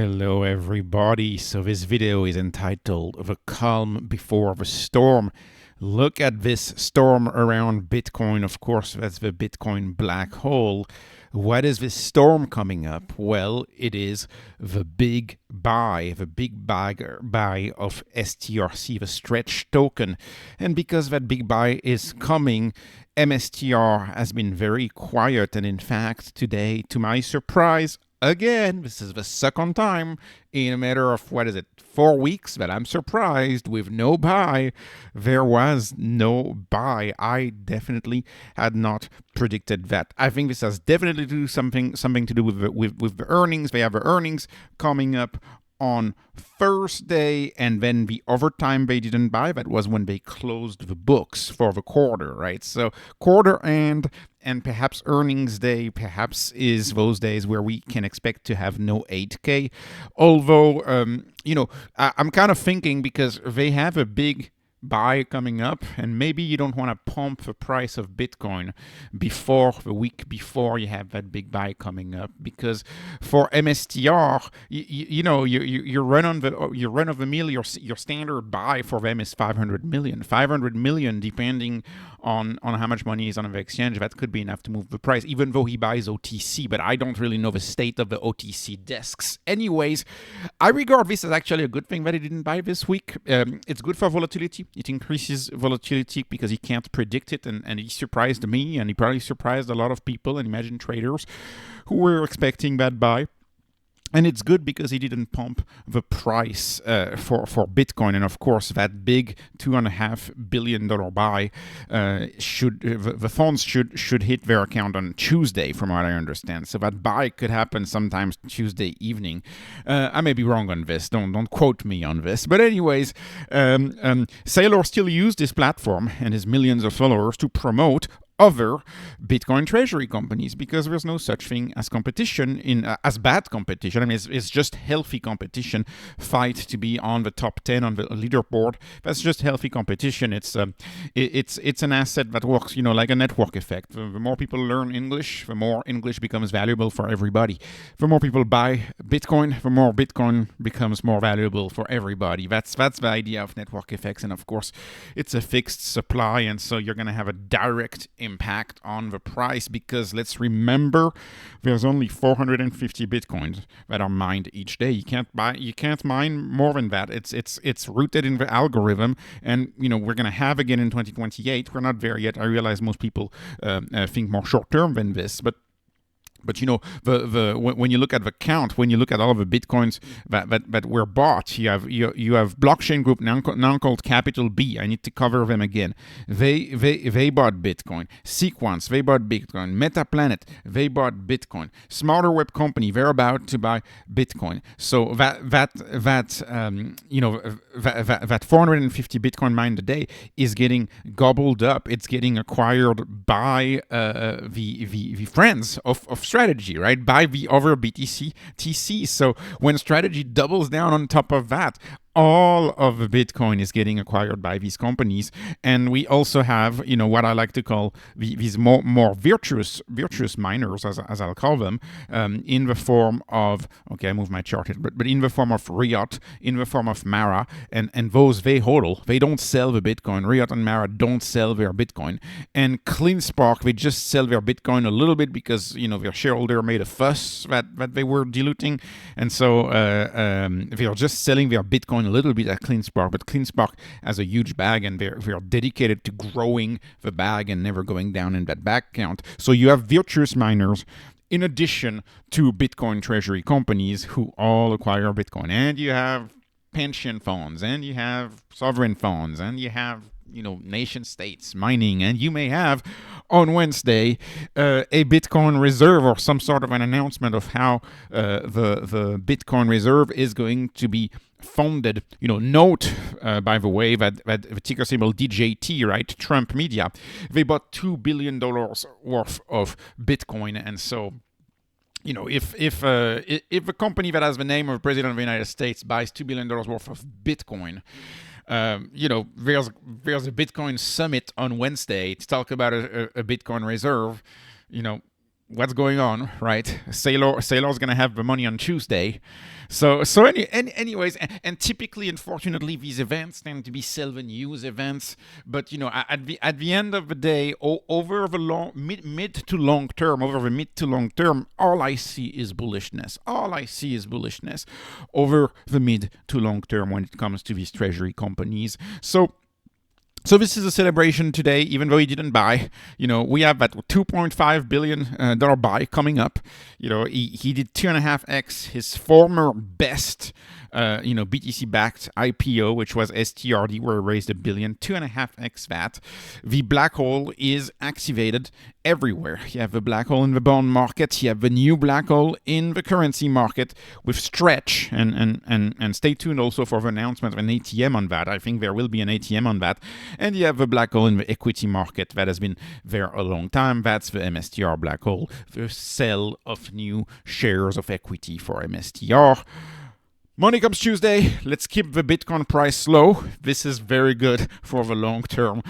Hello everybody. So this video is entitled The Calm Before the Storm. Look at this storm around Bitcoin. Of course, that's the Bitcoin black hole. What is this storm coming up? Well, it is the big buy of STRC, the stretch token. And because that big buy is coming, MSTR has been very quiet. And in fact, today, to my surprise, again, this is the second time in a matter of, 4 weeks that I'm surprised with no buy. There was no buy. I definitely had not predicted that. I think this has definitely to do something to do with the earnings. They have the earnings coming up on Thursday, and then the overtime they didn't buy, that was when they closed the books for the quarter, right? So quarter end and perhaps earnings day perhaps is those days where we can expect to have no 8K. Although, I'm kind of thinking because they have a big buy coming up, and maybe you don't want to pump the price of Bitcoin before the week before you have that big buy coming up, because for MSTR, your run of the mill, your standard buy for them is 500 million, depending on how much money is on the exchange. That could be enough to move the price, even though he buys OTC, but I don't really know the state of the OTC desks. Anyways, I regard this as actually a good thing that he didn't buy this week. It's good for volatility. It increases volatility because he can't predict it, and he surprised me, and he probably surprised a lot of people and imagine traders who were expecting that buy. And it's good because he didn't pump the price for Bitcoin. And of course, that big $2.5 billion buy the funds should hit their account on Tuesday, from what I understand. So that buy could happen sometimes Tuesday evening. I may be wrong on this. Don't quote me on this. But anyways, Saylor still used this platform and his millions of followers to promote other Bitcoin treasury companies, because there's no such thing as competition as bad competition. I mean, it's just healthy competition. Fight to be on the top 10 on the leaderboard. That's just healthy competition. It's an asset that works, like a network effect. The more people learn English, the more English becomes valuable for everybody. The more people buy Bitcoin, the more Bitcoin becomes more valuable for everybody. That's the idea of network effects. And of course, it's a fixed supply, and so you're going to have a direct impact on the price, because let's remember there's only 450 bitcoins that are mined each day. You can't mine more than that. It's rooted in the algorithm, and we're gonna have again in 2028. We're not there yet. I realize most people think more short term than this, but when you look at the count, when you look at all of the bitcoins that were bought, you have blockchain group now called Capital B. I need to cover them again. They bought Bitcoin. Sequence, they bought Bitcoin. Metaplanet, they bought Bitcoin. Smarter Web Company, they're about to buy Bitcoin. So that 450 Bitcoin mined a day is getting gobbled up. It's getting acquired by the friends of strategy, right? By the other BTC TC. So when strategy doubles down on top of that, all of the Bitcoin is getting acquired by these companies. And we also have, what I like to call these more virtuous miners, as I'll call them, in the form of, I move my chart here, but in the form of Riot, in the form of Mara, and those they hodl. They don't sell the Bitcoin. Riot and Mara don't sell their Bitcoin. And CleanSpark, they just sell their Bitcoin a little bit because, their shareholder made a fuss that they were diluting. And so they are just selling their Bitcoin a little bit at CleanSpark, but CleanSpark has a huge bag, and they're dedicated to growing the bag and never going down in that bag count. So you have virtuous miners in addition to Bitcoin treasury companies who all acquire Bitcoin. And you have pension funds, and you have sovereign funds, and you have nation states mining, and you may have on Wednesday a Bitcoin reserve or some sort of an announcement of how the Bitcoin reserve is going to be funded. Note, by the way, that the ticker symbol DJT, right, Trump Media, they bought $2 billion worth of Bitcoin. And so if a company that has the name of the President of the United States buys $2 billion worth of Bitcoin, there's a Bitcoin summit on Wednesday to talk about a Bitcoin reserve. what's going on, right? Sailor's gonna have the money on Tuesday. Anyways, and typically, unfortunately, these events tend to be sell the news events. But at the end of the day, over the mid to long term, all I see is bullishness. Over the mid to long term when it comes to these treasury companies. So this is a celebration today, even though he didn't buy. We have that $2.5 billion buy coming up. He did 2.5x his former best, BTC-backed IPO, which was STRD, where he raised $1 billion, 2.5x that. The black hole is activated everywhere. You have the black hole in the bond market. You have the new black hole in the currency market with Stretch, and stay tuned also for the announcement of an ATM on that. I think there will be an ATM on that. And you have the black hole in the equity market that has been there a long time. That's the MSTR black hole, the sale of new shares of equity for MSTR. Money comes Tuesday. Let's keep the Bitcoin price low. This is very good for the long-term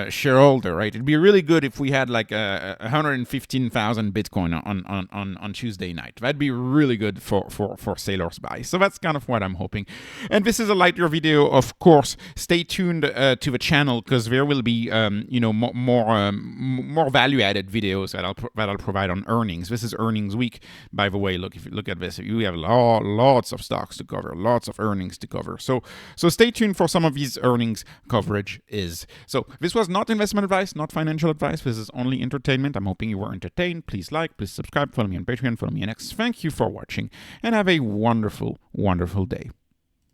shareholder, right? It'd be really good if we had like 115,000 Bitcoin on Tuesday night. That'd be really good for Sailor's buy. So that's kind of what I'm hoping. And this is a lighter video, of course. Stay tuned to the channel because there will be more value-added videos that I'll provide on earnings. This is earnings week, by the way. If you look at this, you have lots of stocks to cover. Lots of earnings to cover. So stay tuned for some of these earnings coverage is. So this was not investment advice, not financial advice. This is only entertainment. I'm hoping you were entertained. Please like, please subscribe, follow me on Patreon, follow me on X. Thank you for watching and have a wonderful, wonderful day.